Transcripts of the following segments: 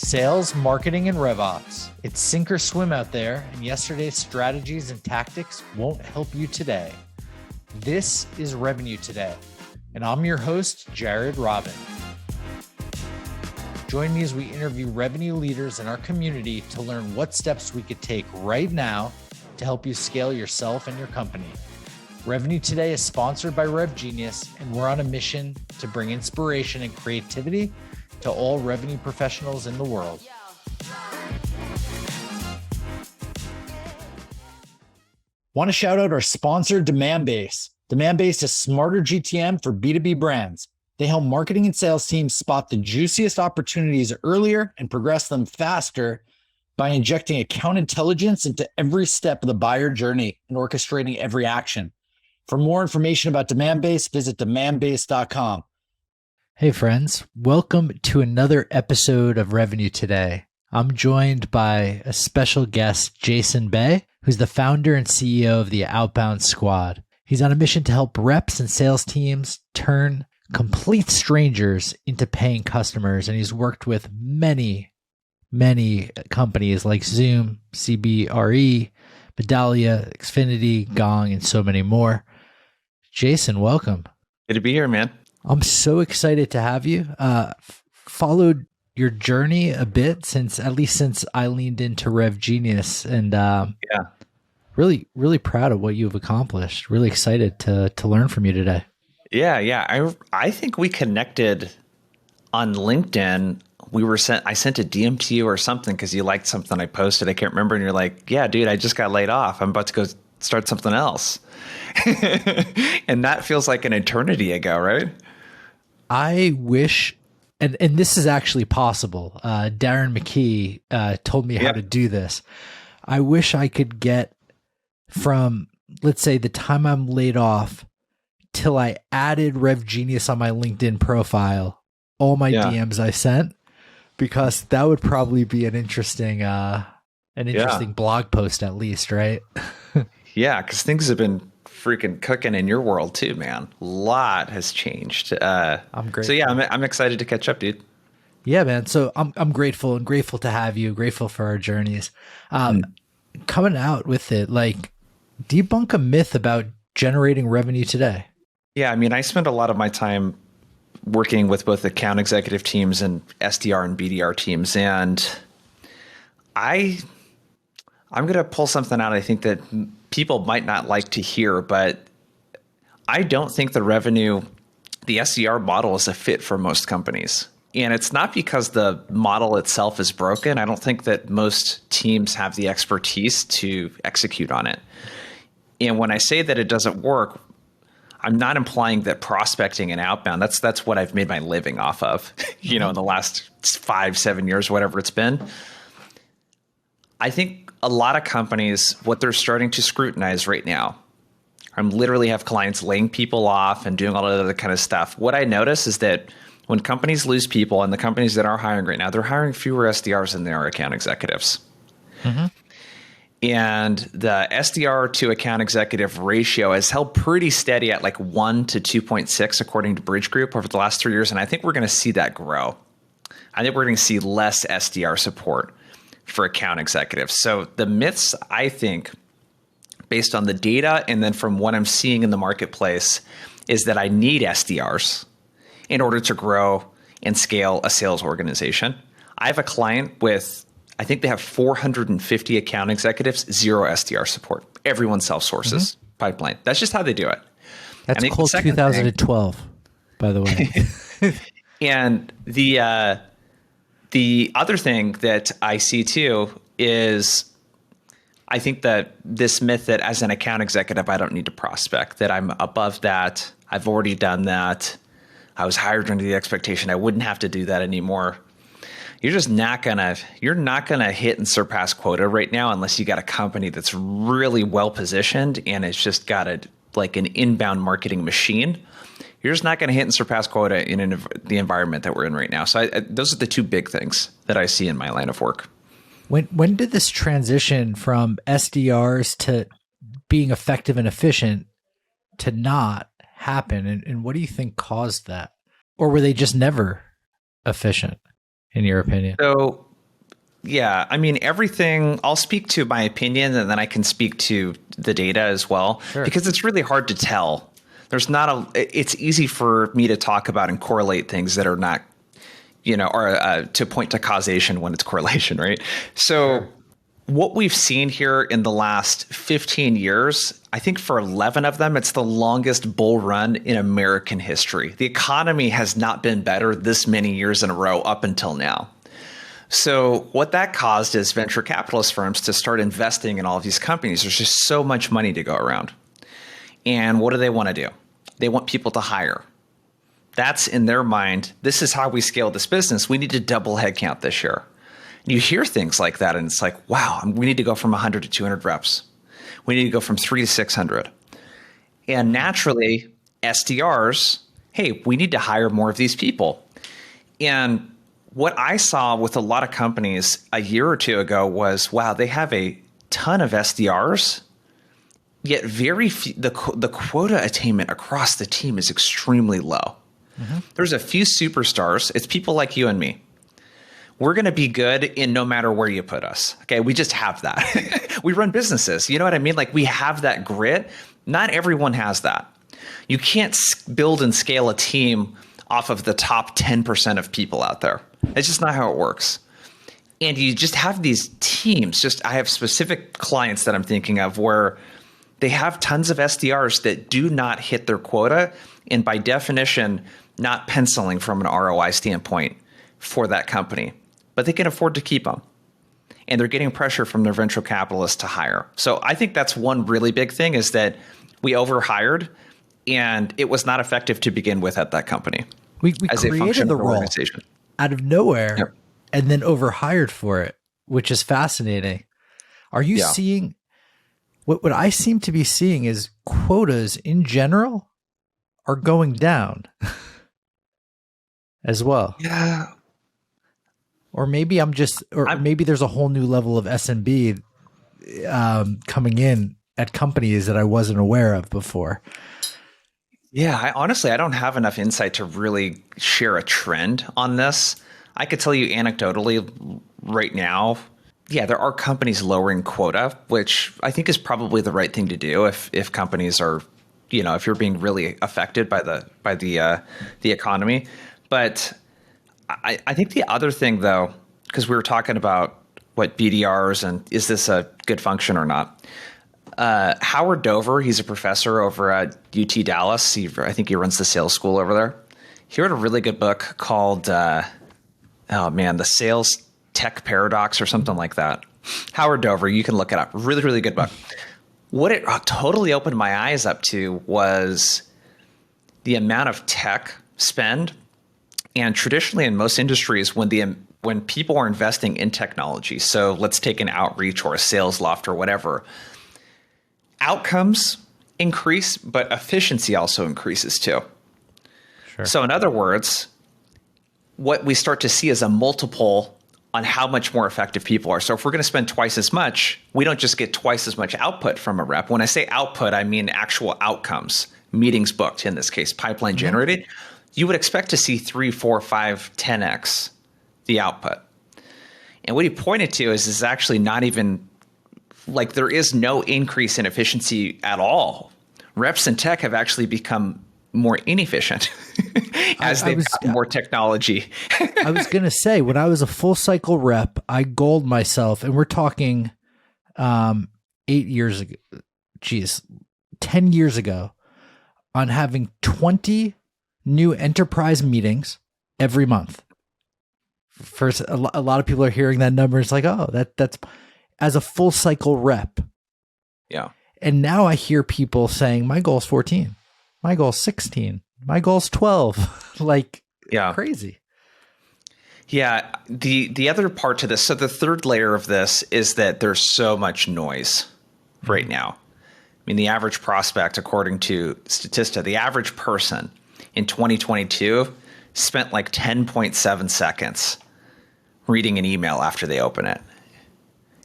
Sales, marketing, and RevOps. It's sink or swim out there, and yesterday's strategies and tactics won't help you today. This is Revenue Today, and I'm your host, Jared Robin. Join me as we interview revenue leaders in our community to learn what steps we could take right now to help you scale yourself and your company. Revenue Today is sponsored by RevGenius, and we're on a mission to bring inspiration and creativity to all revenue professionals in the world. Want to shout out our sponsor, Demandbase. Demandbase is smarter GTM for B2B brands. They help marketing and sales teams spot the juiciest opportunities earlier and progress them faster by injecting account intelligence into every step of the buyer journey and orchestrating every action. For more information about Demandbase, visit demandbase.com. Hey friends, welcome to another episode of Revenue Today. I'm joined by a special guest, Jason Bay, who's the founder and CEO of the Outbound squad. He's on a mission to help reps and sales teams turn complete strangers into paying customers, and he's worked with many companies like Zoom, CBRE, Medallia, Xfinity, Gong, and so many more. Jason, welcome. Good to be here, man. I'm so excited to have you. Followed your journey a bit since I leaned into RevGenius, and really proud of what you've accomplished. Really excited to learn from you today. Yeah. I think we connected on LinkedIn. I sent a DM to you or something because you liked something I posted. I can't remember, and you're like, "Yeah, dude, I just got laid off. I'm about to go start something else." And that feels like an eternity ago, right? I wish, and this is actually possible. Darren McKee told me how to do this. I wish I could get from, let's say, the time I'm laid off till I added RevGenius on my LinkedIn profile, all my DMs I sent, because that would probably be an interesting blog post at least, right? Yeah, because things have been freaking cooking in your world too, man. A lot has changed. I'm great. So yeah, I'm excited to catch up, dude. Yeah, man. So I'm grateful to have you. Grateful for our journeys. Coming out with it, like, debunk a myth about generating revenue today. Yeah, I mean, I spend a lot of my time working with both account executive teams and SDR and BDR teams, and I'm going to pull something out I think that people might not like to hear, but I don't think the SDR model is a fit for most companies. And it's not because the model itself is broken. I don't think that most teams have the expertise to execute on it. And when I say that it doesn't work, I'm not implying that prospecting and outbound, that's what I've made my living off of, in the last 5-7 years, whatever it's been. I think a lot of companies, what they're starting to scrutinize right now, I literally have clients laying people off and doing all that other kind of stuff. What I notice is that when companies lose people, and the companies that are hiring right now, they're hiring fewer SDRs than they are account executives. Mm-hmm. And the SDR to account executive ratio has held pretty steady at like 1 to 2.6, according to Bridge Group, over the last 3 years. And I think we're going to see that grow. I think we're going to see less SDR support for account executives. So the myths, I think, based on the data and then from what I'm seeing in the marketplace, is that I need SDRs in order to grow and scale a sales organization. I have a client with, I think they have 450 account executives, 0 SDR support. Everyone self-sources pipeline. That's just how they do it. That's called 2012, by the way. And the other thing that I see too is I think that this myth that as an account executive, I don't need to prospect, that I'm above that. I've already done that. I was hired under the expectation I wouldn't have to do that anymore. You're not gonna hit and surpass quota right now unless you got a company that's really well positioned and it's just got an inbound marketing machine. You're just not going to hit and surpass quota in the environment that we're in right now. So those are the two big things that I see in my line of work. When did this transition from SDRs to being effective and efficient to not happen? And what do you think caused that? Or were they just never efficient, in your opinion? So Yeah, I mean, everything, I'll speak to my opinion and then I can speak to the data as well, Sure. because it's really hard to tell. It's easy for me to talk about and correlate things that are not, or to point to causation when it's correlation, right? So what we've seen here in the last 15 years, I think for 11 of them, it's the longest bull run in American history. The economy has not been better this many years in a row up until now. So what that caused is venture capitalist firms to start investing in all of these companies. There's just so much money to go around. And what do they want to do? They want people to hire. That's in their mind. This is how we scale this business. We need to double headcount this year. And you hear things like that, and it's like, wow, we need to go from 100 to 200 reps. We need to go from 3 to 600. And naturally, SDRs, hey, we need to hire more of these people. And what I saw with a lot of companies a year or two ago was, wow, they have a ton of SDRs, yet very few, the quota attainment across the team is extremely low. Mm-hmm. There's a few superstars. It's people like you and me. We're going to be good in no matter where you put us. Okay, we just have that. We run businesses. You know what I mean? Like, we have that grit. Not everyone has that. You can't build and scale a team off of the top 10% of people out there. It's just not how it works. And you just have these teams. I have specific clients that I'm thinking of where they have tons of SDRs that do not hit their quota, and by definition, not penciling from an ROI standpoint for that company. But they can afford to keep them. And they're getting pressure from their venture capitalists to hire. So I think that's one really big thing, is that we overhired, and it was not effective to begin with at that company. We created the role out of nowhere, yep, and then overhired for it, which is fascinating. Are you seeing what I seem to be seeing is quotas in general are going down as well? Yeah. Or maybe maybe there's a whole new level of SMB coming in at companies that I wasn't aware of before. Yeah, I don't have enough insight to really share a trend on this. I could tell you anecdotally right now, yeah, there are companies lowering quota, which I think is probably the right thing to do if companies are, if you're being really affected by the economy. But I think the other thing, though, because we were talking about what BDRs and is this a good function or not. Howard Dover, he's a professor over at UT Dallas. I think he runs the sales school over there. He wrote a really good book called, the Sales Tech Paradox or something like that. Howard Dover, you can look it up. Really, really good book. What it totally opened my eyes up to was the amount of tech spend. And traditionally in most industries, when people are investing in technology, so let's take an outreach or a sales loft or whatever, outcomes increase, but efficiency also increases too. Sure. So in other words, what we start to see is a multiple on how much more effective people are. So if we're going to spend twice as much, we don't just get twice as much output from a rep. When I say output, I mean actual outcomes, meetings booked in this case, pipeline generated. You would expect to see 3, 4, 5, 10x the output. And what he pointed to is actually not even, like, there is no increase in efficiency at all. Reps and tech have actually become more inefficient as they've gotten more technology. I was going to say, when I was a full cycle rep, I goaled myself, and we're talking 8 years ago, 10 years ago, on having 20 new enterprise meetings every month. First, a lot of people are hearing that number. It's like, oh, that's as a full cycle rep. Yeah. And now I hear people saying, my goal is 14. My goal is 16. My goal is 12. Like, crazy. Yeah. The other part to this, so the third layer of this is that there's so much noise right now. I mean, the average prospect, according to Statista, the average person in 2022 spent like 10.7 seconds reading an email after they open it.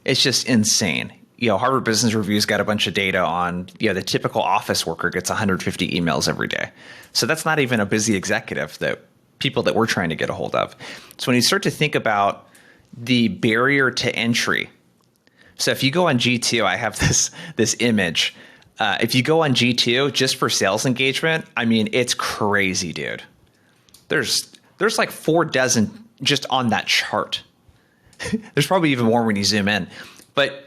It's just insane. Harvard Business Review's got a bunch of data on, the typical office worker gets 150 emails every day. So that's not even a busy executive, that people that we're trying to get a hold of. So when you start to think about the barrier to entry. So if you go on G2, I have this image. If you go on G2 just for sales engagement, I mean, it's crazy, dude. There's like 4 dozen just on that chart. There's probably even more when you zoom in. But,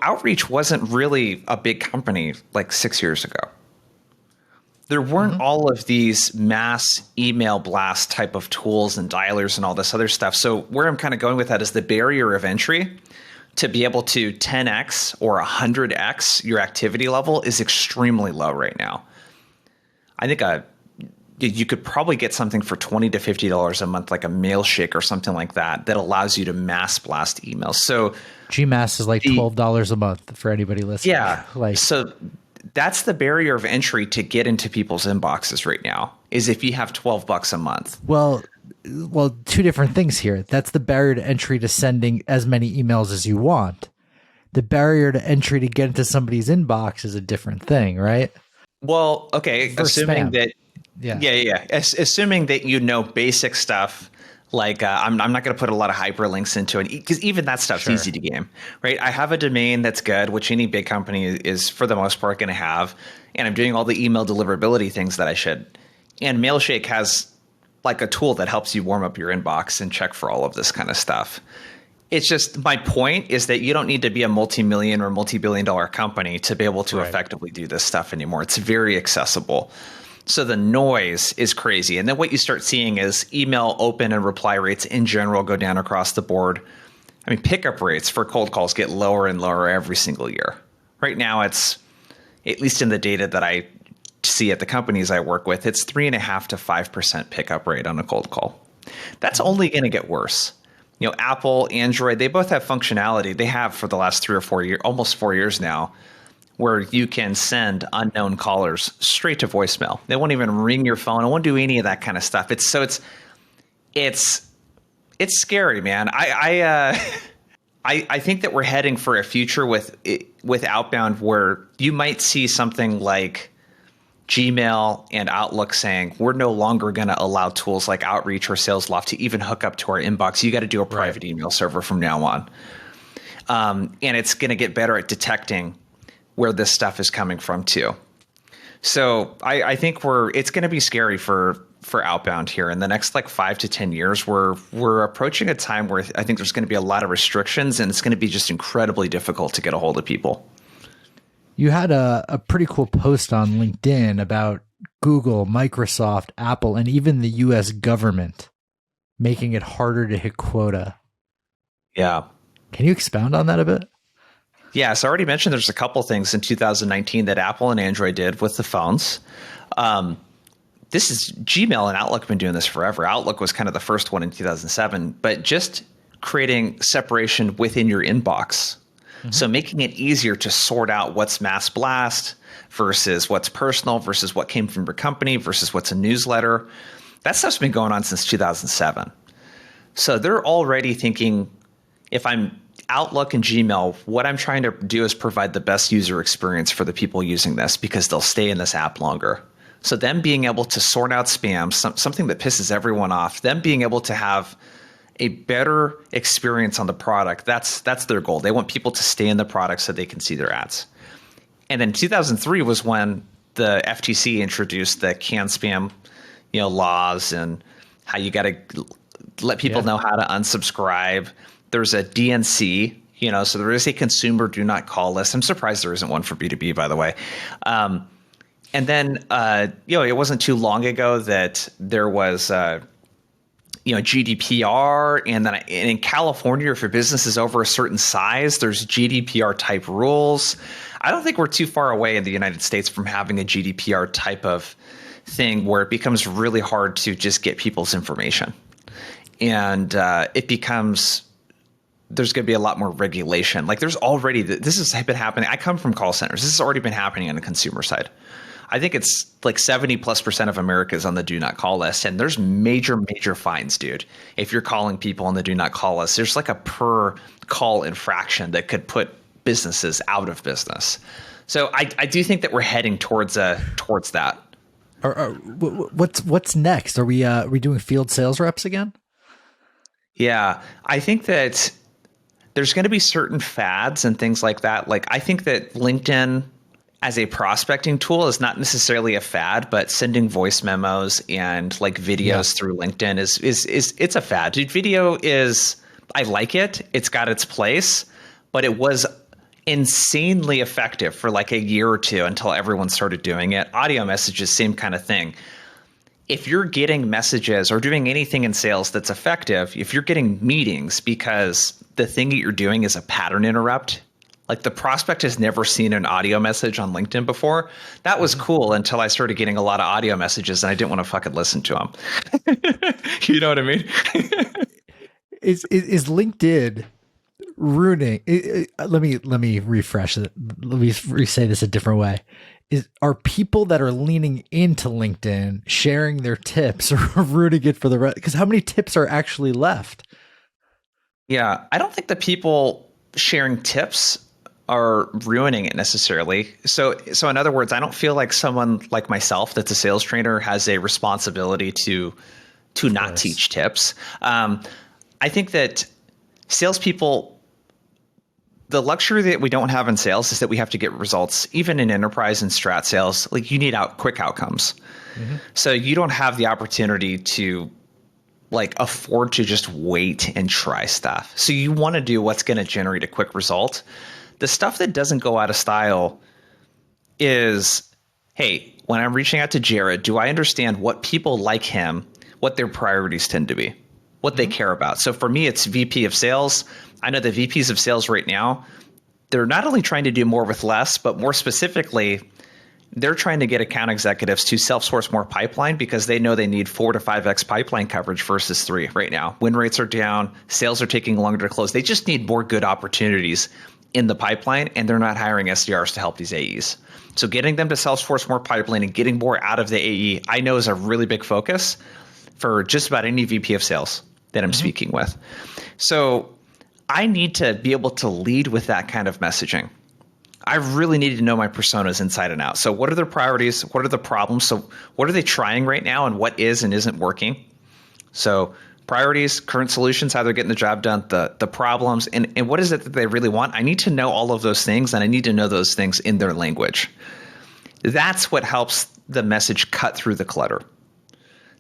Outreach wasn't really a big company like 6 years ago. There weren't all of these mass email blast type of tools and dialers and all this other stuff. So where I'm kind of going with that is the barrier of entry to be able to 10x or 100x your activity level is extremely low right now. I think you could probably get something for $20 to $50 a month, like a Mailshake or something like that allows you to mass blast emails. So Gmass is like $12 a month for anybody listening. Yeah. So that's the barrier of entry to get into people's inboxes right now, is if you have $12 a month. Well, two different things here. That's the barrier to entry to sending as many emails as you want. The barrier to entry to get into somebody's inbox is a different thing, right? Well, okay, assuming that, assuming that basic stuff, like I'm not going to put a lot of hyperlinks into it, because even that stuff's easy to game, right? I have a domain that's good, which any big company is for the most part going to have, and I'm doing all the email deliverability things that I should. And Mailshake has like a tool that helps you warm up your inbox and check for all of this kind of stuff. It's just, my point is that you don't need to be a multi-million or multi-billion-dollar company to be able to effectively do this stuff anymore. It's very accessible. So the noise is crazy. And then what you start seeing is email open and reply rates in general go down across the board. I mean, pickup rates for cold calls get lower and lower every single year. Right now, it's, at least in the data that I see at the companies I work with, it's 3.5% to 5% pickup rate on a cold call. That's only going to get worse. Apple, Android, they both have functionality. They have for the last 3 or 4 years, almost 4 years now, where you can send unknown callers straight to voicemail. They won't even ring your phone. It won't do any of that kind of stuff. It's scary, man. I think that we're heading for a future with Outbound where you might see something like Gmail and Outlook saying, we're no longer going to allow tools like Outreach or SalesLoft to even hook up to our inbox. You got to do a private email server from now on. And it's going to get better at detecting where this stuff is coming from too. So I think it's going to be scary for Outbound here in the next like 5 to 10 years. We're approaching a time where I think there's going to be a lot of restrictions, and it's going to be just incredibly difficult to get a hold of people. You had a pretty cool post on LinkedIn about Google, Microsoft, Apple, and even the US government making it harder to hit quota. Yeah. Can you expound on that a bit? Yeah, so I already mentioned there's a couple things in 2019 that Apple and Android did with the phones. This is Gmail and Outlook have been doing this forever. Outlook was kind of the first one in 2007, but just creating separation within your inbox. So making it easier to sort out what's mass blast versus what's personal versus what came from your company versus what's a newsletter. That stuff's been going on since 2007. So they're already thinking, if I'm Outlook and Gmail, what I'm trying to do is provide the best user experience for the people using this, because they'll stay in this app longer. So them being able to sort out spam, something that pisses everyone off, them being able to have a better experience on the product, that's their goal. They want people to stay in the product so they can see their ads. And then 2003 was when the FTC introduced the can spam, laws, and how you got to let people know how to unsubscribe. There's a DNC, so there is a consumer do not call list. I'm surprised there isn't one for B2B, by the way. And then, it wasn't too long ago that there was, GDPR. And then in California, if your business is over a certain size, there's GDPR type rules. I don't think we're too far away in the United States from having a GDPR type of thing where it becomes really hard to just get people's information. And it becomes, there's going to be a lot more regulation. Like there's already, this has been happening. I come from call centers. This has already been happening on the consumer side. I think it's like 70+% of America is on the do not call list. And there's major fines, dude. If you're calling people on the do not call list, there's like a per call infraction that could put businesses out of business. So I do think that we're heading towards that. What's next? Are we doing field sales reps again? Yeah, I think that there's going to be certain fads and things like that. Like, I think that LinkedIn as a prospecting tool is not necessarily a fad, but sending voice memos and like videos through LinkedIn is it's a fad. Dude, video is, I like it. It's got its place, but it was insanely effective for like a year or two until everyone started doing it. Audio messages, same kind of thing. If you're getting messages or doing anything in sales that's effective, if you're getting meetings because the thing that you're doing is a pattern interrupt, like the prospect has never seen an audio message on LinkedIn before. That was cool until I started getting a lot of audio messages and I didn't want to fucking listen to them. You know what I mean? Is LinkedIn ruining? Let me refresh it. Let me say this a different way. Are people that are leaning into LinkedIn sharing their tips or rooting it for the rest? Because how many tips are actually left? Yeah, I don't think the people sharing tips are ruining it necessarily. So in other words, I don't feel like someone like myself that's a sales trainer has a responsibility to not teach tips. I think that salespeople, the luxury that we don't have in sales is that we have to get results, even in enterprise and strat sales. Like, you need quick outcomes. Mm-hmm. So you don't have the opportunity to like afford to just wait and try stuff. So you want to do what's going to generate a quick result. The stuff that doesn't go out of style is, hey, when I'm reaching out to Jared, do I understand what people like him, what their priorities tend to be, what they care about? So for me, it's VP of sales. I know the VPs of sales right now, they're not only trying to do more with less, but more specifically, they're trying to get account executives to self-source more pipeline because they know they need 4 to 5x pipeline coverage versus 3 right now. Win rates are down. Sales are taking longer to close. They just need more good opportunities in the pipeline, and they're not hiring SDRs to help these AEs. So getting them to self-source more pipeline and getting more out of the AE, I know is a really big focus for just about any VP of sales that I'm speaking with. So I need to be able to lead with that kind of messaging. I really need to know my personas inside and out. So what are their priorities? What are the problems? So what are they trying right now and what is and isn't working? So priorities, current solutions, how they're getting the job done, the problems, and what is it that they really want? I need to know all of those things, and I need to know those things in their language. That's what helps the message cut through the clutter.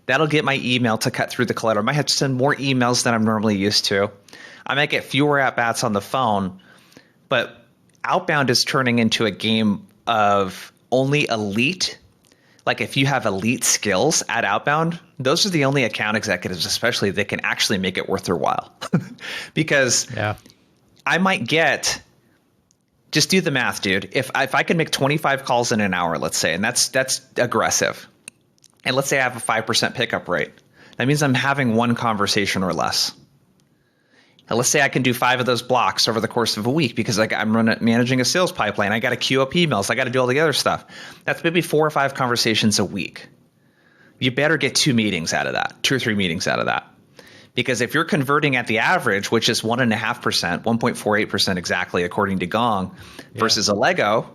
That'll get my email to cut through the clutter. I might have to send more emails than I'm normally used to. I might get fewer at-bats on the phone, but Outbound is turning into a game of only elite. Like, if you have elite skills at Outbound, those are the only account executives, especially, that can actually make it worth their while. Because I might get, just do the math, dude. If I can make 25 calls in an hour, let's say, and that's aggressive. And let's say I have a 5% pickup rate. That means I'm having one conversation or less. And let's say I can do 5 of those blocks over the course of a week because I'm managing a sales pipeline. I got to queue up emails. I got to do all the other stuff. That's maybe 4 or 5 conversations a week. You better get 2 meetings out of that, 2 or 3 meetings out of that. Because if you're converting at the average, which is 1.5%, 1.48% exactly, according to Gong, versus a Lego,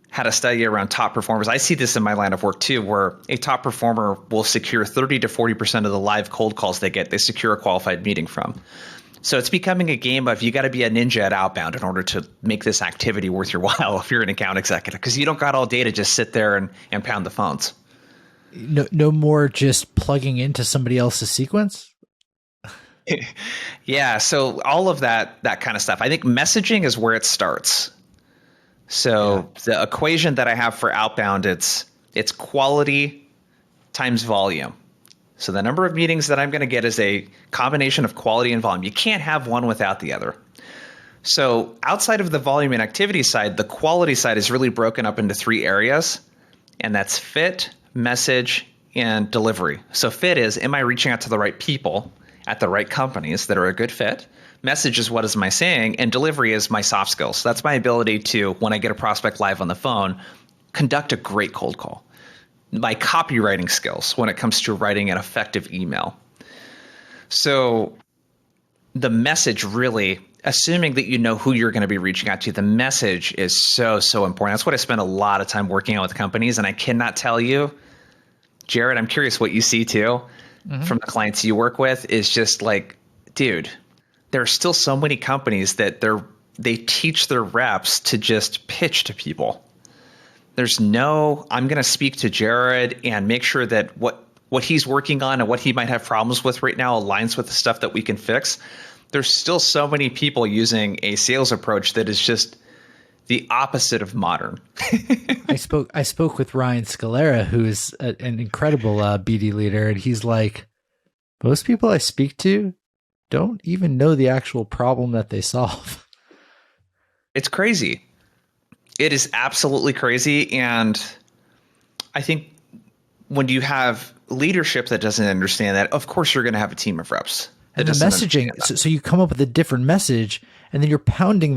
had a study around top performers. I see this in my line of work too, where a top performer will secure 30 to 40% of the live cold calls they get. They secure a qualified meeting from. So it's becoming a game of, you got to be a ninja at Outbound in order to make this activity worth your while if you're an account executive, because you don't got all day to just sit there and pound the phones. No more just plugging into somebody else's sequence. Yeah. So all of that kind of stuff. I think messaging is where it starts. So the equation that I have for Outbound, it's quality times volume. So the number of meetings that I'm going to get is a combination of quality and volume. You can't have one without the other. So outside of the volume and activity side, the quality side is really broken up into 3 areas, and that's fit, message, and delivery. So fit is, am I reaching out to the right people at the right companies that are a good fit? Message is, what is my saying? And delivery is my soft skills. That's my ability to, when I get a prospect live on the phone, conduct a great cold call. My copywriting skills when it comes to writing an effective email. So the message, really, assuming that you know who you're going to be reaching out to, the message is so important. That's what I spend a lot of time working on with companies. And I cannot tell you, Jared, I'm curious what you see too from the clients you work with, is just like dude, there are still so many companies that they teach their reps to just pitch to people. There's no, I'm going to speak to Jared and make sure that what he's working on and what he might have problems with right now aligns with the stuff that we can fix. There's still so many people using a sales approach that is just the opposite of modern. I spoke with Ryan Scalera, who's an incredible BD leader, and he's like, most people I speak to don't even know the actual problem that they solve. It's crazy. It is absolutely crazy. And I think when you have leadership that doesn't understand that, of course you're going to have a team of reps. And the messaging, so you come up with a different message, and then you're pounding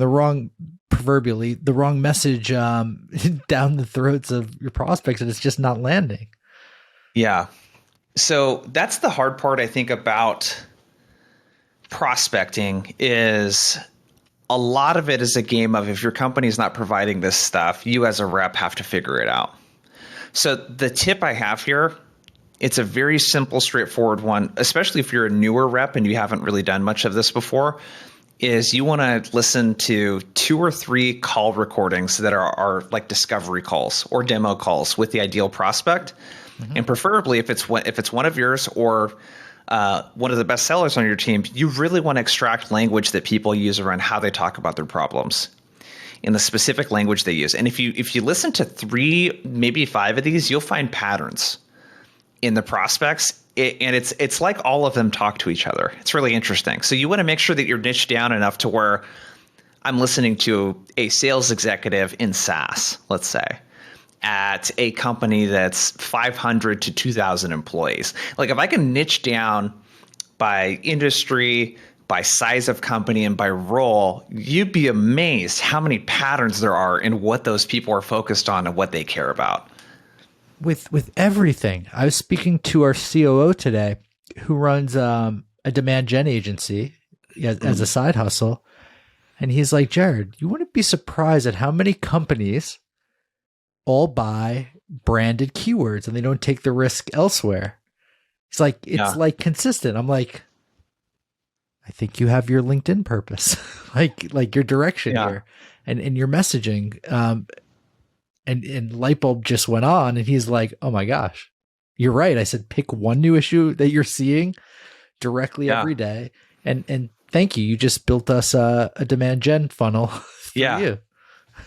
proverbially the wrong message down the throats of your prospects, and it's just not landing. Yeah. So that's the hard part, I think, about prospecting is a lot of it is a game of if your company is not providing this stuff, you as a rep have to figure it out. So the tip I have here, it's a very simple, straightforward one, especially if you're a newer rep and you haven't really done much of this before, is you want to listen to 2 or 3 call recordings that are like discovery calls or demo calls with the ideal prospect. Mm-hmm. And preferably if it's one of yours or one of the best sellers on your team, you really want to extract language that people use around how they talk about their problems in the specific language they use. And if you listen to 3, maybe 5 of these, you'll find patterns in the prospects. And it's like all of them talk to each other. It's really interesting. So you want to make sure that you're niched down enough to where I'm listening to a sales executive in SaaS, let's say, at a company that's 500 to 2,000 employees. Like if I can niche down by industry, by size of company, and by role, you'd be amazed how many patterns there are in what those people are focused on and what they care about. With everything. I was speaking to our COO today who runs a demand gen agency as a side hustle. And he's like, Jared, you wouldn't be surprised at how many companies all buy branded keywords and they don't take the risk elsewhere. It's like, it's like consistent. I'm like, I think you have your LinkedIn purpose, like your direction here and your messaging. And light bulb just went on and he's like, oh my gosh, you're right. I said, pick one new issue that you're seeing directly every day. And thank you. You just built us a demand gen funnel for you.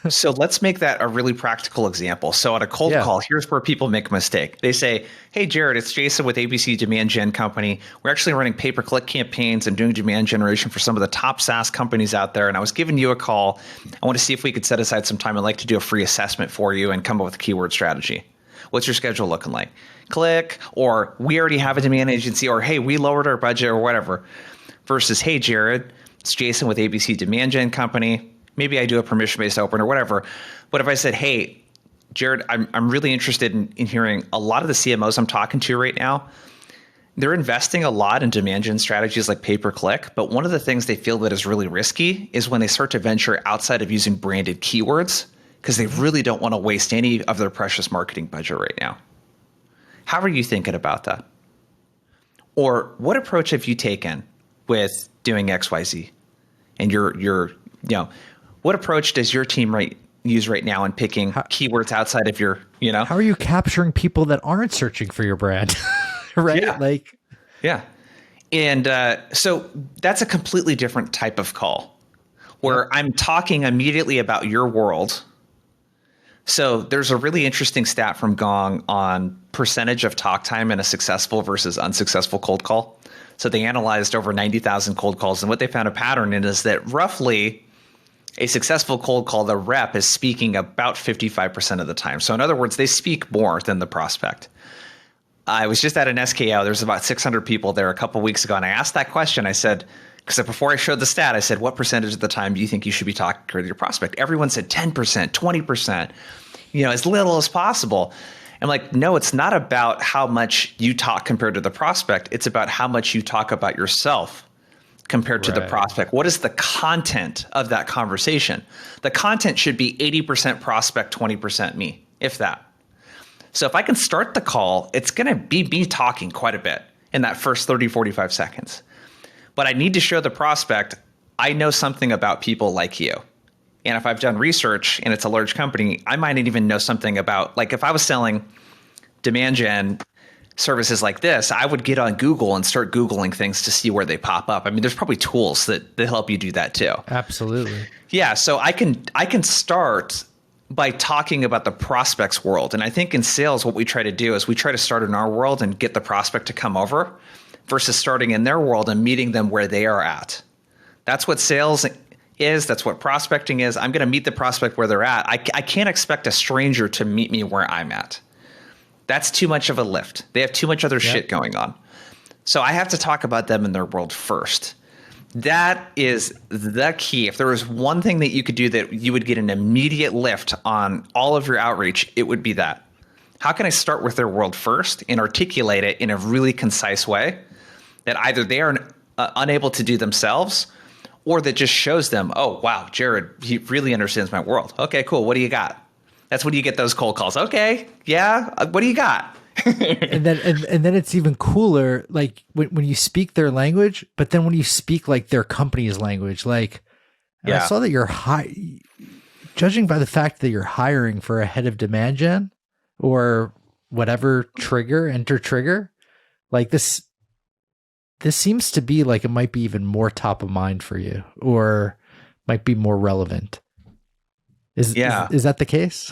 So let's make that a really practical example. So at a cold call, here's where people make a mistake. They say, hey, Jared, it's Jason with ABC Demand Gen Company. We're actually running pay-per-click campaigns and doing demand generation for some of the top SaaS companies out there. And I was giving you a call. I want to see if we could set aside some time. I'd like to do a free assessment for you and come up with a keyword strategy. What's your schedule looking like? Click, or we already have a demand agency, or hey, we lowered our budget or whatever. Versus, hey, Jared, it's Jason with ABC Demand Gen Company. Maybe I do a permission-based open or whatever. But if I said, hey, Jared, I'm really interested in hearing a lot of the CMOs I'm talking to right now, they're investing a lot in demand gen strategies like pay-per-click. But one of the things they feel that is really risky is when they start to venture outside of using branded keywords because they really don't want to waste any of their precious marketing budget right now. How are you thinking about that? Or what approach have you taken with doing XYZ? And what approach does your team use right now in picking keywords outside of your, How are you capturing people that aren't searching for your brand? Right? Yeah. And so that's a completely different type of call where I'm talking immediately about your world. So there's a really interesting stat from Gong on percentage of talk time in a successful versus unsuccessful cold call. So they analyzed over 90,000 cold calls, and what they found a pattern in is that roughly a successful cold call, the rep is speaking about 55% of the time. So in other words, they speak more than the prospect. I was just at an SKO. There's about 600 people there a couple of weeks ago. And I asked that question. I said, because before I showed the stat, I said, what percentage of the time do you think you should be talking to your prospect? Everyone said 10%, 20%, as little as possible. I'm like, no, it's not about how much you talk compared to the prospect. It's about how much you talk about yourself compared to the prospect. What is the content of that conversation? The content should be 80% prospect, 20% me, if that. So if I can start the call, it's going to be me talking quite a bit in that first 30, 45 seconds. But I need to show the prospect I know something about people like you. And if I've done research and it's a large company, I might not even know something about, like if I was selling demand gen services like this, I would get on Google and start Googling things to see where they pop up. I mean, there's probably tools that help you do that too. Absolutely. Yeah. So I can start by talking about the prospect's world. And I think in sales, what we try to do is we try to start in our world and get the prospect to come over versus starting in their world and meeting them where they are at. That's what sales is. That's what prospecting is. I'm going to meet the prospect where they're at. I can't expect a stranger to meet me where I'm at. That's too much of a lift. They have too much other shit going on. So I have to talk about them in their world first. That is the key. If there was one thing that you could do that you would get an immediate lift on all of your outreach, it would be that. How can I start with their world first and articulate it in a really concise way that either they are unable to do themselves or that just shows them, oh, wow, Jared, he really understands my world. Okay, cool. What do you got? That's when you get those cold calls. Okay, yeah, what do you got? and then it's even cooler, like when you speak their language, but then when you speak like their company's language, like I saw that you're judging by the fact that you're hiring for a head of demand gen or whatever enter trigger, like this seems to be like it might be even more top of mind for you or might be more relevant. Is that the case?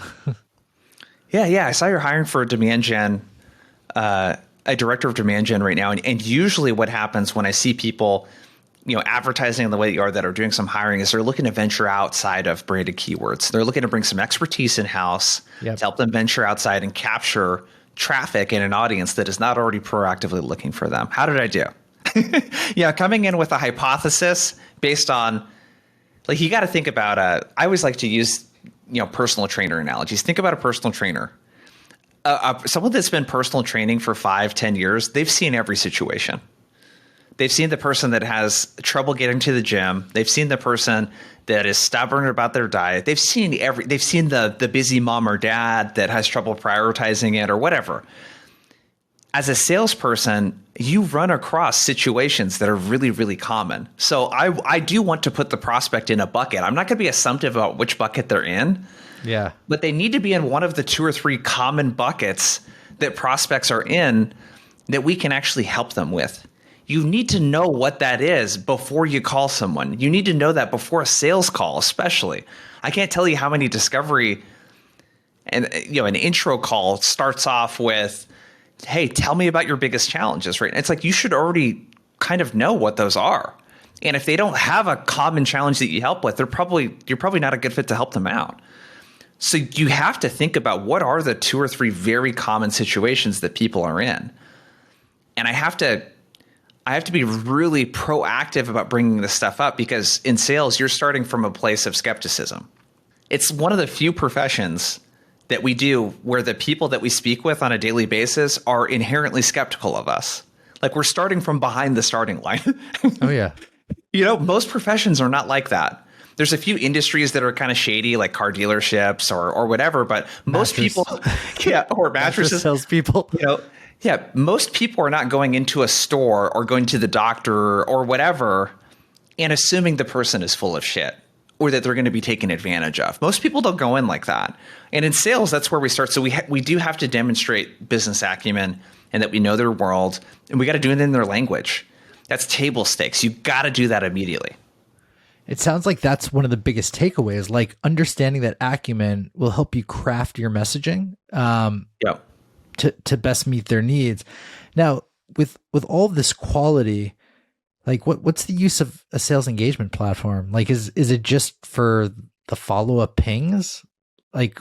Yeah. I saw you're hiring for a demand gen, a director of demand gen right now. And usually what happens when I see people, advertising in the way that you are that are doing some hiring is they're looking to venture outside of branded keywords. They're looking to bring some expertise in-house to help them venture outside and capture traffic in an audience that is not already proactively looking for them. How did I do? Coming in with a hypothesis based on, like, you got to think about, I always like to use, personal trainer analogies. Think about a personal trainer. Someone that's been personal training for 5-10 years, they've seen every situation. They've seen the person that has trouble getting to the gym. They've seen the person that is stubborn about their diet. They've seen the busy mom or dad that has trouble prioritizing it or whatever. As a salesperson, you run across situations that are really, really common. So I do want to put the prospect in a bucket. I'm not going to be assumptive about which bucket they're in. Yeah. But they need to be in one of the 2 or 3 common buckets that prospects are in that we can actually help them with. You need to know what that is before you call someone. You need to know that before a sales call, especially. I can't tell you how many discovery and an intro call starts off with, hey, tell me about your biggest challenges, right? And it's like you should already kind of know what those are. And if they don't have a common challenge that you help with, you're probably not a good fit to help them out. So you have to think about what are the 2 or 3 very common situations that people are in. And I have to be really proactive about bringing this stuff up because in sales, you're starting from a place of skepticism. It's one of the few professions that we do where the people that we speak with on a daily basis are inherently skeptical of us. Like we're starting from behind the starting line. Oh, yeah. Most professions are not like that. There's a few industries that are kind of shady, like car dealerships or whatever, but most people, or mattresses, salespeople, most people are not going into a store or going to the doctor or whatever and assuming the person is full of shit or that they're going to be taken advantage of. Most people don't go in like that. And in sales, that's where we start. So we do have to demonstrate business acumen and that we know their world, and we got to do it in their language. That's table stakes. You got to do that immediately. It sounds like that's one of the biggest takeaways, like understanding that acumen will help you craft your messaging to best meet their needs. Now, with all this quality, like what's the use of a sales engagement platform? Like, is it just for the follow-up pings? Like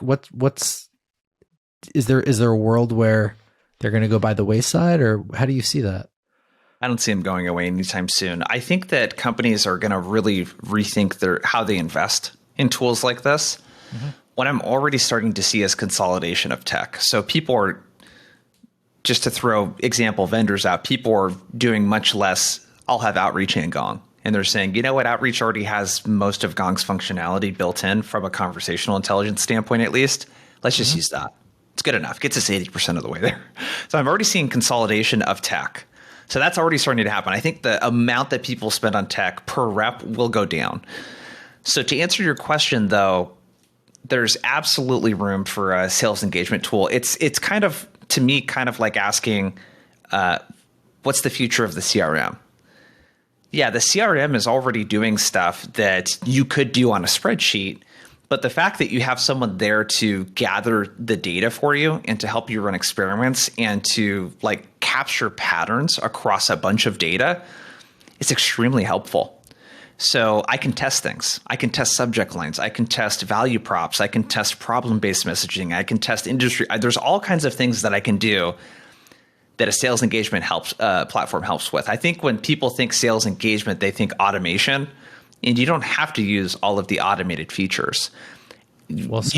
is there a world where they're going to go by the wayside, or how do you see that? I don't see them going away anytime soon. I think that companies are going to really rethink how they invest in tools like this. Mm-hmm. What I'm already starting to see is consolidation of tech. So people are, just to throw example vendors out, people are doing much less. I'll have Outreach and Gong. And they're saying, you know what, Outreach already has most of Gong's functionality built in from a conversational intelligence standpoint, at least. Let's just use that. It's good enough. Gets us 80% of the way there. So I'm already seeing consolidation of tech. So that's already starting to happen. I think the amount that people spend on tech per rep will go down. So to answer your question, though, there's absolutely room for a sales engagement tool. It's kind of, to me, kind of like asking, what's the future of the CRM? Yeah, the CRM is already doing stuff that you could do on a spreadsheet, but the fact that you have someone there to gather the data for you and to help you run experiments and to like capture patterns across a bunch of data is extremely helpful. So I can test things. I can test subject lines. I can test value props. I can test problem-based messaging. I can test industry. There's all kinds of things that I can do that a sales engagement platform helps with. I think when people think sales engagement, they think automation, and you don't have to use all of the automated features. Well said.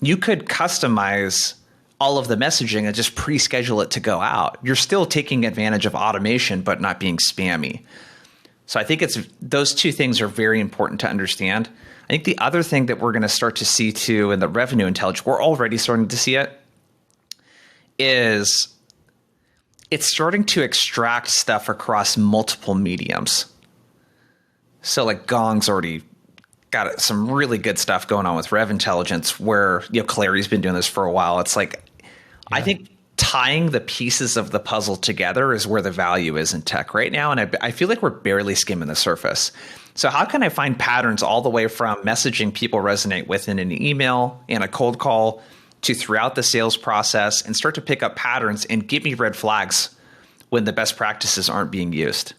You could customize all of the messaging and just pre-schedule it to go out. You're still taking advantage of automation, but not being spammy. So I think those two things are very important to understand. I think the other thing that we're going to start to see too in the revenue intelligence, we're already starting to see it, is it's starting to extract stuff across multiple mediums. So like Gong's already got some really good stuff going on with Rev Intelligence where, Clary's been doing this for a while. It's like, I think tying the pieces of the puzzle together is where the value is in tech right now. And I feel like we're barely skimming the surface. So how can I find patterns all the way from messaging people resonate with in an email and a cold call to throughout the sales process and start to pick up patterns and give me red flags when the best practices aren't being used?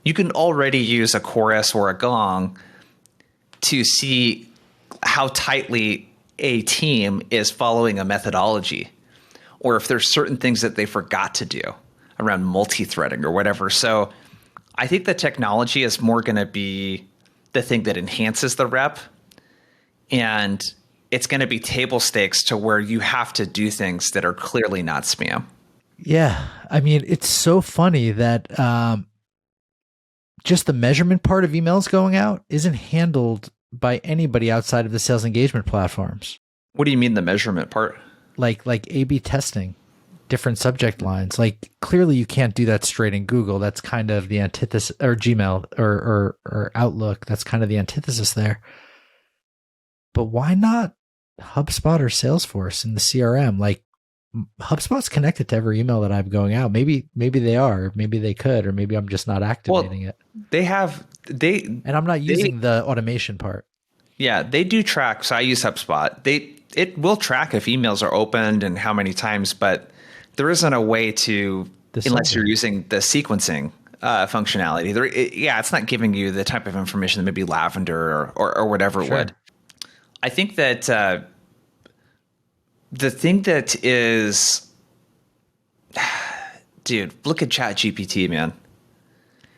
You can already use a chorus or a Gong to see how tightly a team is following a methodology, or if there's certain things that they forgot to do around multi-threading or whatever. So I think the technology is more going to be the thing that enhances the rep, and it's going to be table stakes to where you have to do things that are clearly not spam. Yeah. I mean, it's so funny that just the measurement part of emails going out isn't handled by anybody outside of the sales engagement platforms. What do you mean the measurement part? Like A/B testing, different subject lines. Like clearly you can't do that straight in Google. That's kind of the antithesis, or Gmail or Outlook. That's kind of the antithesis there. But why not HubSpot or Salesforce in the CRM? Like HubSpot's connected to every email that I'm going out. Maybe they are, maybe they could, or maybe I'm just not activating it. And I'm not using the automation part. Yeah, they do track. So I use HubSpot. It will track if emails are opened and how many times, but there isn't a way to, unless you're using the sequencing functionality. It's not giving you the type of information that maybe Lavender or whatever it would. I think that the thing that is, dude, look at ChatGPT, man.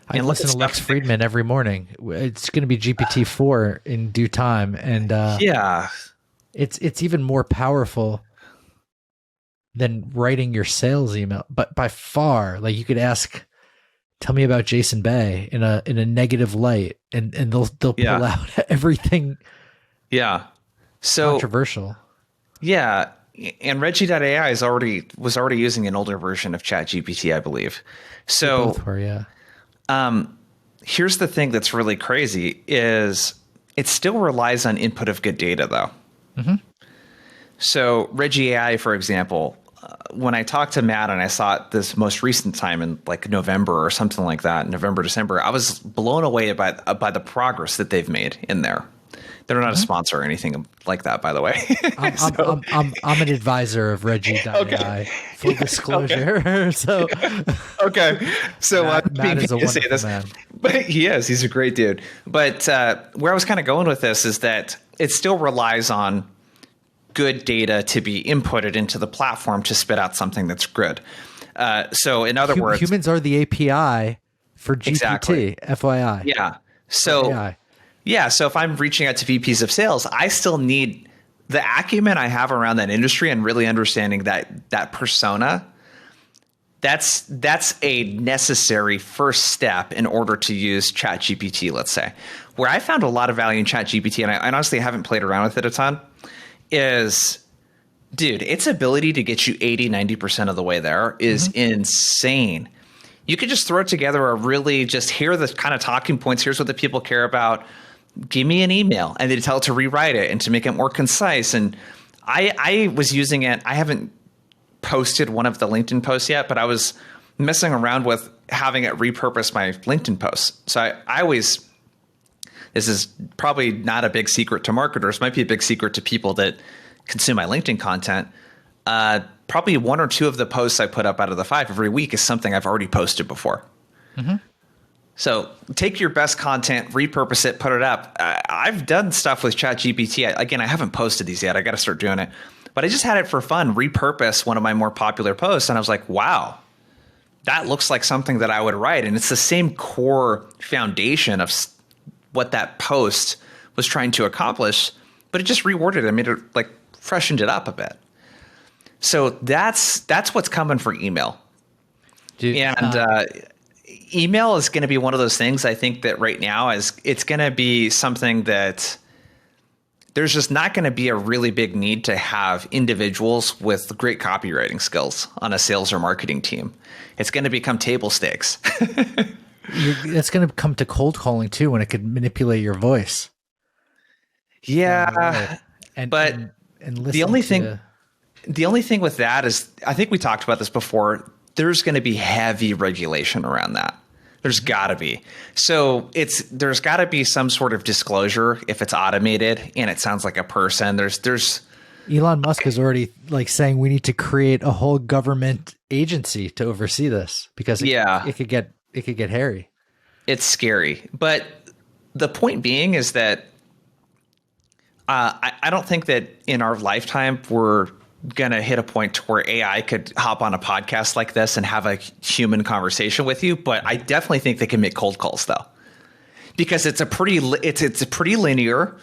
I listen to Lex Friedman every morning. It's going to be GPT-4 in due time, and it's even more powerful than writing your sales email. But by far, like you could ask, tell me about Jason Bay in a negative light, and they'll pull out everything. Yeah, so controversial. Yeah, and Reggie.ai was already using an older version of ChatGPT, I believe. So they both were, yeah. Here's the thing that's really crazy is it still relies on input of good data, though. Mm-hmm. So Reggie AI, for example, when I talked to Matt and I saw it this most recent time in like November or something like that, November, December, I was blown away by the progress that they've made in there. They're not a sponsor or anything like that, by the way. I'm an advisor of Reggie.ai. Full disclosure. So Matt is a wonderful man. But he is. He's a great dude. But where I was kind of going with this is that it still relies on good data to be inputted into the platform to spit out something that's good. So in other words, humans are the API for GPT. Exactly. FYI. Yeah. So AI. Yeah, so if I'm reaching out to VPs of sales, I still need the acumen I have around that industry and really understanding that persona. That's a necessary first step in order to use ChatGPT, let's say. Where I found a lot of value in ChatGPT, and I honestly haven't played around with it a ton, is, dude, its ability to get you 80, 90% of the way there is insane. you could just throw together a really just here are the kind of talking points. Here's what the people care about. Give me an email, and then tell it to rewrite it and to make it more concise. And I was using it. I haven't posted one of the LinkedIn posts yet, but I was messing around with having it repurpose my LinkedIn posts. So I always, this is probably not a big secret to marketers, might be a big secret to people that consume my LinkedIn content. Probably 1 or 2 of the posts I put up out of the 5 every week is something I've already posted before. Mm-hmm. So take your best content, repurpose it, put it up. I've done stuff with ChatGPT. Again, I haven't posted these yet. I got to start doing it. But I just had it for fun, repurpose one of my more popular posts. And I was like, wow, that looks like something that I would write. And it's the same core foundation of what that post was trying to accomplish, but it just reworded it, made it like freshened it up a bit. So that's what's coming for email. Email is going to be one of those things. I think that right now it's going to be something that there's just not going to be a really big need to have individuals with great copywriting skills on a sales or marketing team. It's going to become table stakes. It's going to come to cold calling too, when it could manipulate your voice. Yeah. And the only thing with that is, I think we talked about this before, there's going to be heavy regulation around that. There's got to be. So there's got to be some sort of disclosure if it's automated and it sounds like a person. There's Elon Musk is already like saying we need to create a whole government agency to oversee this, because it could get hairy. It's scary. But the point being is that I don't think that in our lifetime we're going to hit a point where AI could hop on a podcast like this and have a human conversation with you. But I definitely think they can make cold calls, though, because it's a pretty linear.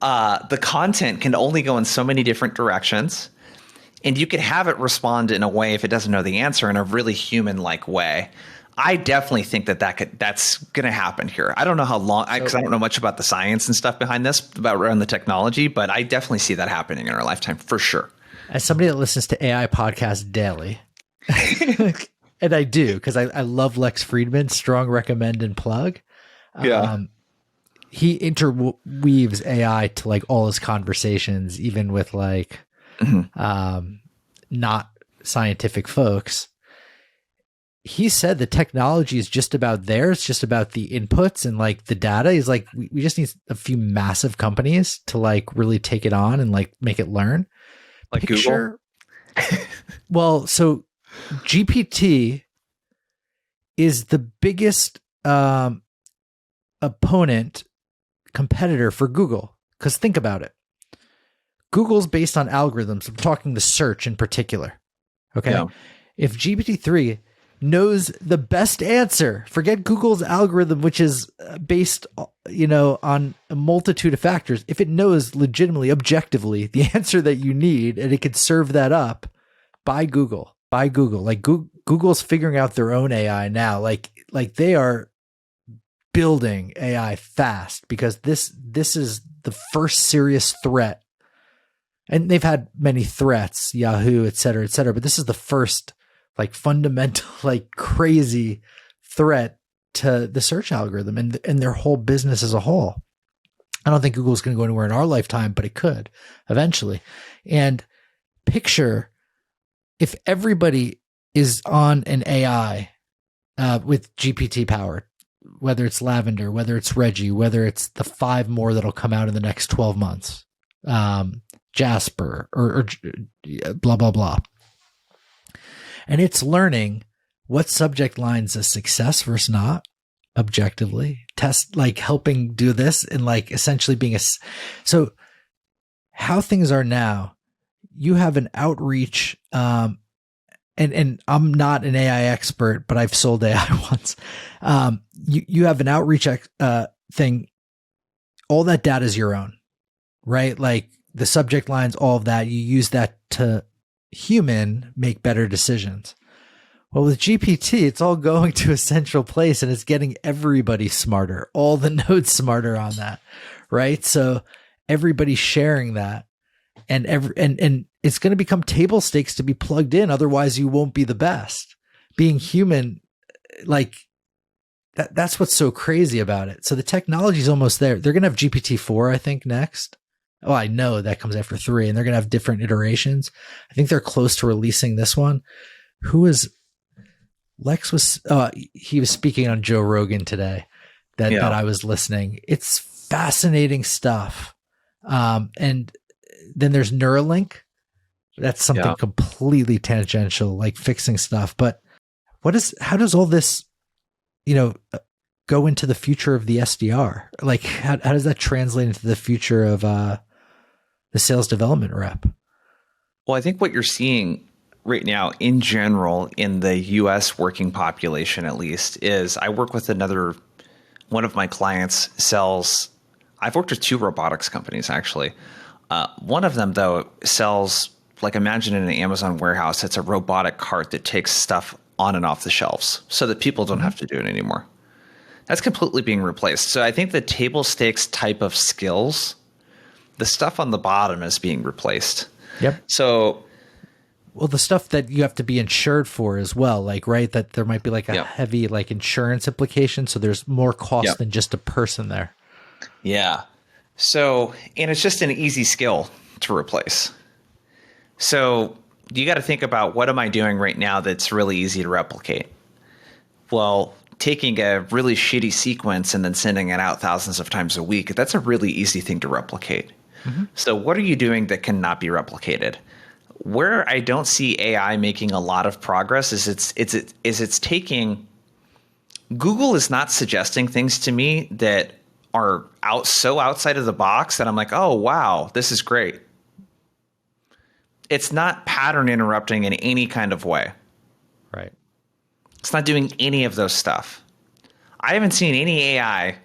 The content can only go in so many different directions, and you could have it respond in a way, if it doesn't know the answer, in a really human-like way. I definitely think that's going to happen here. I don't know how long, because I don't know much about the science and stuff behind this, around the technology, but I definitely see that happening in our lifetime for sure. As somebody that listens to AI podcasts daily, and I do, because I love Lex Friedman, strong recommend and plug. He interweaves AI to like all his conversations, even with like not scientific folks. He said the technology is just about there. It's just about the inputs and like the data. He's like, we just need a few massive companies to like really take it on and like make it learn. Like Google? Well, so GPT is the biggest competitor for Google. Because think about it. Google's based on algorithms. I'm talking the search in particular. Okay. Yeah. If GPT-3 knows the best answer, forget Google's algorithm, which is based, on a multitude of factors. If it knows legitimately, objectively, the answer that you need, and it could serve that up by Google, like Google's figuring out their own AI now. Like they are building AI fast, because this is the first serious threat. And they've had many threats, Yahoo, et cetera, but this is the first like fundamental, like crazy threat to the search algorithm and their whole business as a whole. I don't think Google's going to go anywhere in our lifetime, but it could eventually. And picture if everybody is on an AI with GPT powered, whether it's Lavender, whether it's Reggie, whether it's the 5 more that'll come out in the next 12 months, Jasper or blah, blah, blah. And it's learning what subject lines is success versus not, objectively. Test, like helping do this and like essentially being so how things are now, you have an outreach, and I'm not an AI expert, but I've sold AI once. You have an outreach thing. All that data is your own, right? Like the subject lines, all of that, you use that to make better decisions. Well, with GPT, it's all going to a central place and it's getting everybody smarter, all the nodes smarter on that, right? So everybody's sharing that, and it's going to become table stakes to be plugged in. Otherwise, you won't be the best. Being human, like that's what's so crazy about it. So the technology is almost there. They're going to have GPT-4, I think, next. Oh, I know that comes after 3, and they're going to have different iterations. I think they're close to releasing this one. Lex was, he was speaking on Joe Rogan today that I was listening. It's fascinating stuff. And then there's Neuralink. That's something completely tangential, like fixing stuff. But how does all this, go into the future of the SDR? Like, how does that translate into the future of the sales development rep? Well, I think what you're seeing right now in general in the US working population, at least, is I work with one of my clients I've worked with 2 robotics companies, actually. One of them, though, sells, like, imagine in an Amazon warehouse, it's a robotic cart that takes stuff on and off the shelves so that people don't have to do it anymore. That's completely being replaced. So I think the table stakes type of skills, the stuff on the bottom is being replaced. Yep. So, well, the stuff that you have to be insured for as well, like, right, that there might be like a heavy like insurance implication. So there's more cost than just a person there. Yeah. So, and it's just an easy skill to replace. So you got to think about, what am I doing right now that's really easy to replicate? Well, taking a really shitty sequence and then sending it out thousands of times a week, that's a really easy thing to replicate. Mm-hmm. So what are you doing that cannot be replicated? Where I don't see AI making a lot of progress is it's taking, Google is not suggesting things to me that are so outside of the box that I'm like, oh, wow, this is great. It's not pattern interrupting in any kind of way. Right. It's not doing any of those stuff. I haven't seen any AI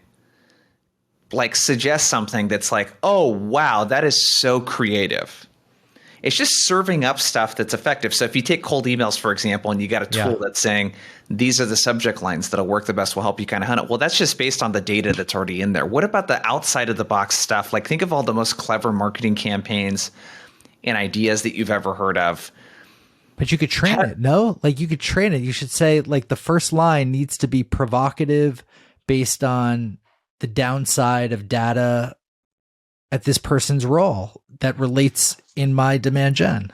like suggest something that's like, oh, wow, that is so creative. It's just serving up stuff that's effective. So if you take cold emails, for example, and you got a tool that's saying, these are the subject lines that'll work the best, will help you kind of hunt it. Well, that's just based on the data that's already in there. What about the outside of the box stuff? Like, think of all the most clever marketing campaigns and ideas that you've ever heard of. But you could train it, no? Like, you could train it. You should say, like, the first line needs to be provocative based on the downside of data at this person's role that relates in my demand gen.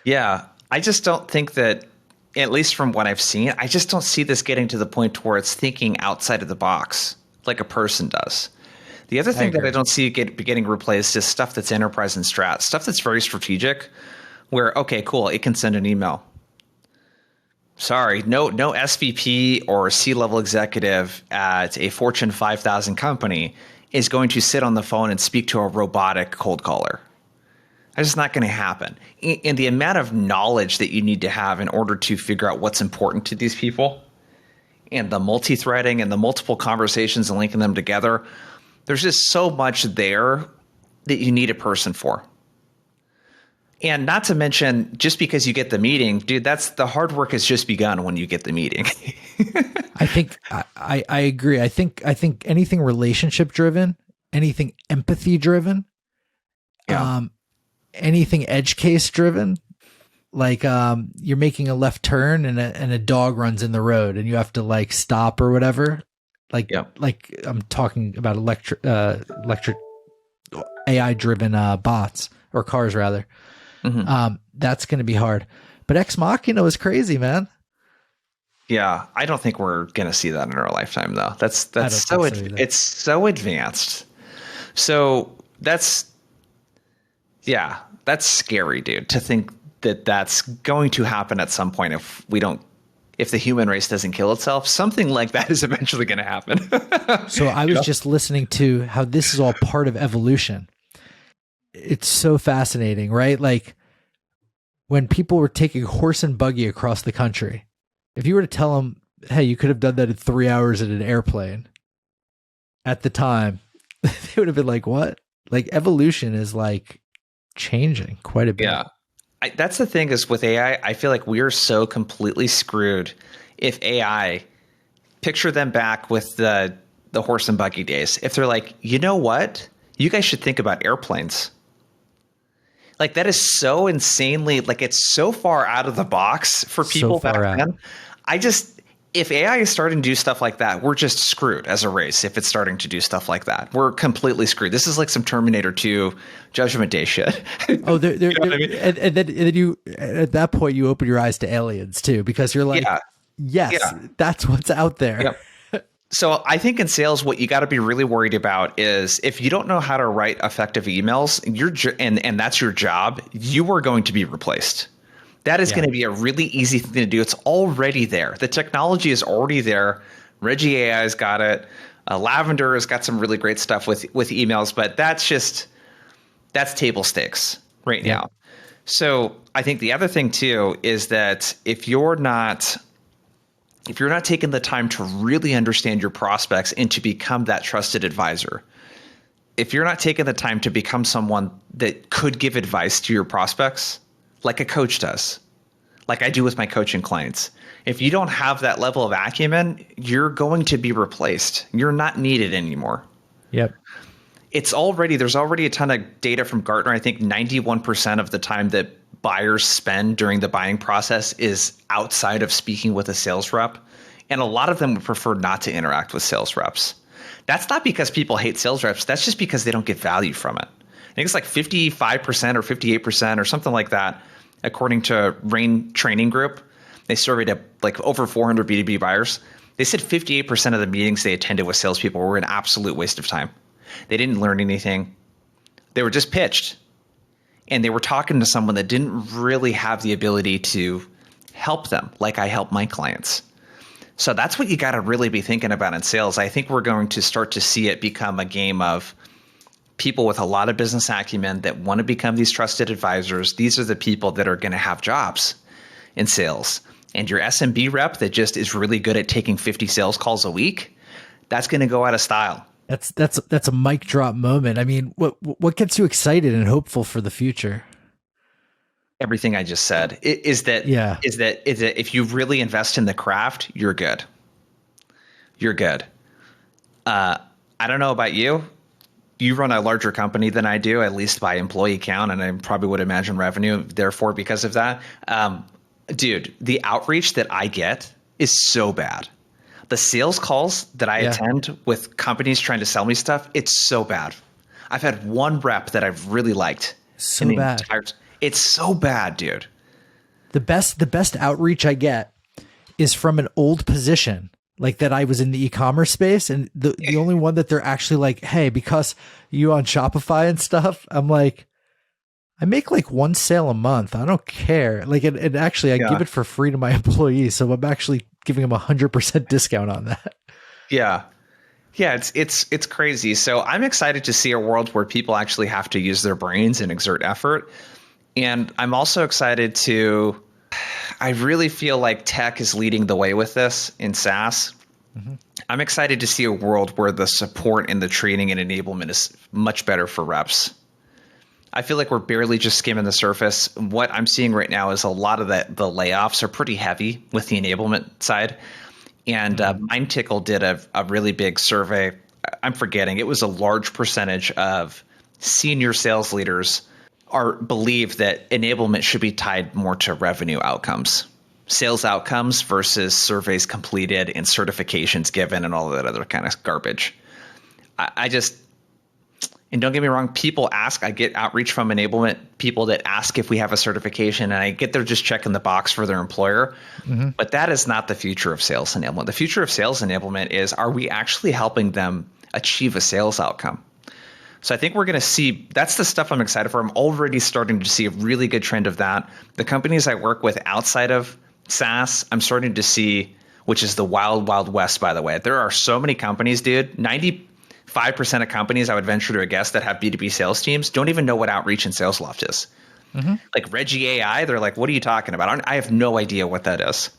Yeah. I just don't think that, at least from what I've seen, I just don't see this getting to the point where it's thinking outside of the box like a person does. The other thing that I don't see getting replaced is stuff that's enterprise and strat, stuff that's very strategic, where, okay, cool, it can send an email. Sorry, no SVP or C-level executive at a Fortune 5,000 company is going to sit on the phone and speak to a robotic cold caller. That's just not going to happen. And the amount of knowledge that you need to have in order to figure out what's important to these people, and the multi-threading and the multiple conversations and linking them together, there's just so much there that you need a person for. And not to mention, just because you get the meeting, dude, that's the hard work has just begun when you get the meeting. I think I agree. I think anything relationship driven, anything empathy driven, anything edge case driven, like you're making a left turn and a dog runs in the road and you have to like stop or whatever. Like I'm talking about electric AI driven bots or cars rather. Mm-hmm. That's going to be hard. But Ex Machina is crazy, man. Yeah, I don't think we're going to see that in our lifetime, though. That's so it's so advanced. So that's scary, dude. To think that that's going to happen at some point if the human race doesn't kill itself, something like that is eventually going to happen. So I was just listening to how this is all part of evolution. It's so fascinating, right? Like when people were taking horse and buggy across the country, if you were to tell them, hey, you could have done that in 3 hours in an airplane at the time, they would have been like, what? Like evolution is like changing quite a bit. Yeah. That's the thing is with AI, I feel like we're so completely screwed. If AI, picture them back with the horse and buggy days. If they're like, you know what? You guys should think about airplanes. Like that is so insanely, like it's so far out of the box for people back then. if AI is starting to do stuff like that, we're just screwed as a race. If it's starting to do stuff like that, we're completely screwed. This is like some Terminator 2 Judgment Day shit. Oh, You know what I mean? and then you at that point you open your eyes to aliens too, because you're like, Yeah. yes, Yeah. that's what's out there. Yep. So I think in sales, what you got to be really worried about is if you don't know how to write effective emails, and that's your job, you are going to be replaced. That is going to be a really easy thing to do. It's already there. The technology is already there. Reggie AI's got it. Lavender has got some really great stuff with emails, but that's table stakes right now. So I think the other thing too is that if you're not taking the time to really understand your prospects and to become that trusted advisor, if you're not taking the time to become someone that could give advice to your prospects, like a coach does, like I do with my coaching clients, if you don't have that level of acumen, you're going to be replaced. You're not needed anymore. Yep. There's already a ton of data from Gartner. I think 91% of the time that buyers spend during the buying process is outside of speaking with a sales rep. And a lot of them would prefer not to interact with sales reps. That's not because people hate sales reps. That's just because they don't get value from it. I think it's like 55% or 58% or something like that, according to Rain Training Group. They surveyed like over 400 B2B buyers. They said 58% of the meetings they attended with salespeople were an absolute waste of time. They didn't learn anything. They were just pitched. And they were talking to someone that didn't really have the ability to help them like I help my clients. So that's what you got to really be thinking about in sales. I think we're going to start to see it become a game of people with a lot of business acumen that want to become these trusted advisors. These are the people that are going to have jobs in sales. And your SMB rep that just is really good at taking 50 sales calls a week, that's going to go out of style. That's a mic drop moment. I mean, what gets you excited and hopeful for the future? Everything I just said is that if you really invest in the craft, you're good. You're good. I don't know about you. You run a larger company than I do, at least by employee count, and I probably would imagine revenue. Therefore, because of that, dude, the outreach that I get is so bad. The sales calls that I attend with companies trying to sell me stuff, it's so bad. I've had one rep that I've really liked. So bad. It's so bad, dude. The best outreach I get is from an old position, like that I was in the e-commerce space, and the only one that they're actually like, hey, because you on Shopify and stuff, I'm like, I make like one sale a month. I don't care. Like, and actually I give it for free to my employees. So I'm actually giving them 100% discount on that. Yeah. Yeah. It's crazy. So I'm excited to see a world where people actually have to use their brains and exert effort. And I'm also excited I really feel like tech is leading the way with this in SaaS. Mm-hmm. I'm excited to see a world where the support and the training and enablement is much better for reps. I feel like we're barely just skimming the surface. What I'm seeing right now is a lot of the layoffs are pretty heavy with the enablement side. And MindTickle did a really big survey. I'm forgetting. It was a large percentage of senior sales leaders believe that enablement should be tied more to revenue outcomes, sales outcomes versus surveys completed and certifications given and all that other kind of garbage. And don't get me wrong, people ask, I get outreach from enablement people that ask if we have a certification, and I get they're just checking the box for their employer. Mm-hmm. But that is not the future of sales enablement. The future of sales enablement is, are we actually helping them achieve a sales outcome? So I think we're going to see, that's the stuff I'm excited for. I'm already starting to see a really good trend of that. The companies I work with outside of SaaS, I'm starting to see, which is the wild, wild west, by the way. There are so many companies, dude. 95% of companies, I would venture to guess, that have B2B sales teams don't even know what Outreach and SalesLoft is. Mm-hmm. Like Reggie AI, they're like, what are you talking about? I have no idea what that is.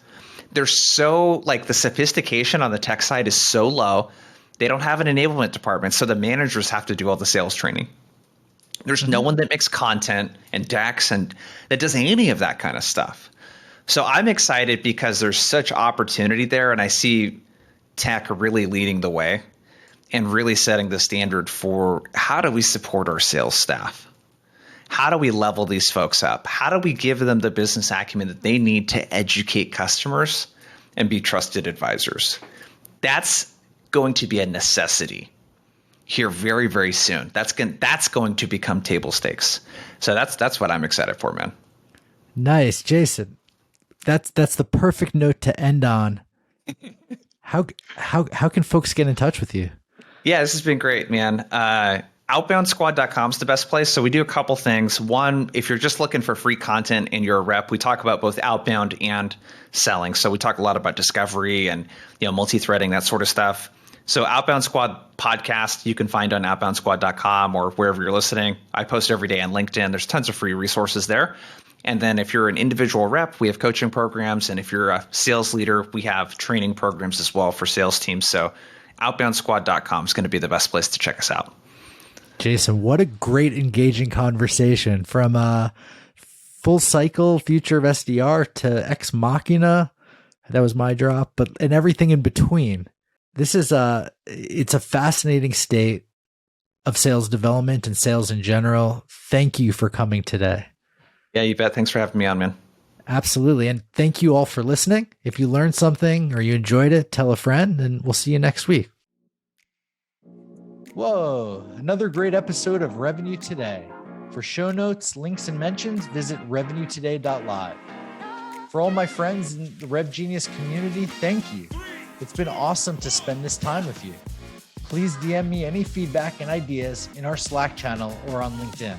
They're so, like, the sophistication on the tech side is so low. They don't have an enablement department, so the managers have to do all the sales training. There's no one that makes content and decks and that does any of that kind of stuff. So I'm excited because there's such opportunity there, and I see tech really leading the way and really setting the standard for how do we support our sales staff? How do we level these folks up? How do we give them the business acumen that they need to educate customers and be trusted advisors. That's going to be a necessity here very, very soon. That's going to become table stakes. So that's what I'm excited for, man. Nice, Jason. That's the perfect note to end on. How can folks get in touch with you? Yeah, this has been great, man. Outboundsquad.com is the best place. So we do a couple things. One, if you're just looking for free content and you're a rep, we talk about both outbound and selling. So we talk a lot about discovery and multi-threading, that sort of stuff. So Outbound Squad podcast, you can find on outboundsquad.com or wherever you're listening. I post every day on LinkedIn. There's tons of free resources there. And then if you're an individual rep, we have coaching programs. And if you're a sales leader, we have training programs as well for sales teams. So outboundsquad.com is going to be the best place to check us out. Jason, what a great engaging conversation, from full cycle future of SDR to Ex Machina. That was my drop, and everything in between. This is it's a fascinating state of sales development and sales in general. Thank you for coming today. Yeah, you bet. Thanks for having me on, man. Absolutely. And thank you all for listening. If you learned something or you enjoyed it, tell a friend, and we'll see you next week. Whoa, another great episode of Revenue Today. For show notes, links, and mentions, visit revenuetoday.live. For all my friends in the Rev Genius community, thank you. It's been awesome to spend this time with you. Please DM me any feedback and ideas in our Slack channel or on LinkedIn.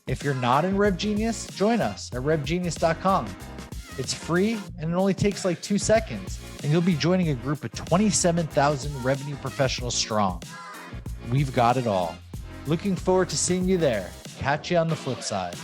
If you're not in Rev Genius, join us at revgenius.com. It's free and it only takes like 2 seconds, and you'll be joining a group of 27,000 revenue professionals strong. We've got it all. Looking forward to seeing you there. Catch you on the flip side.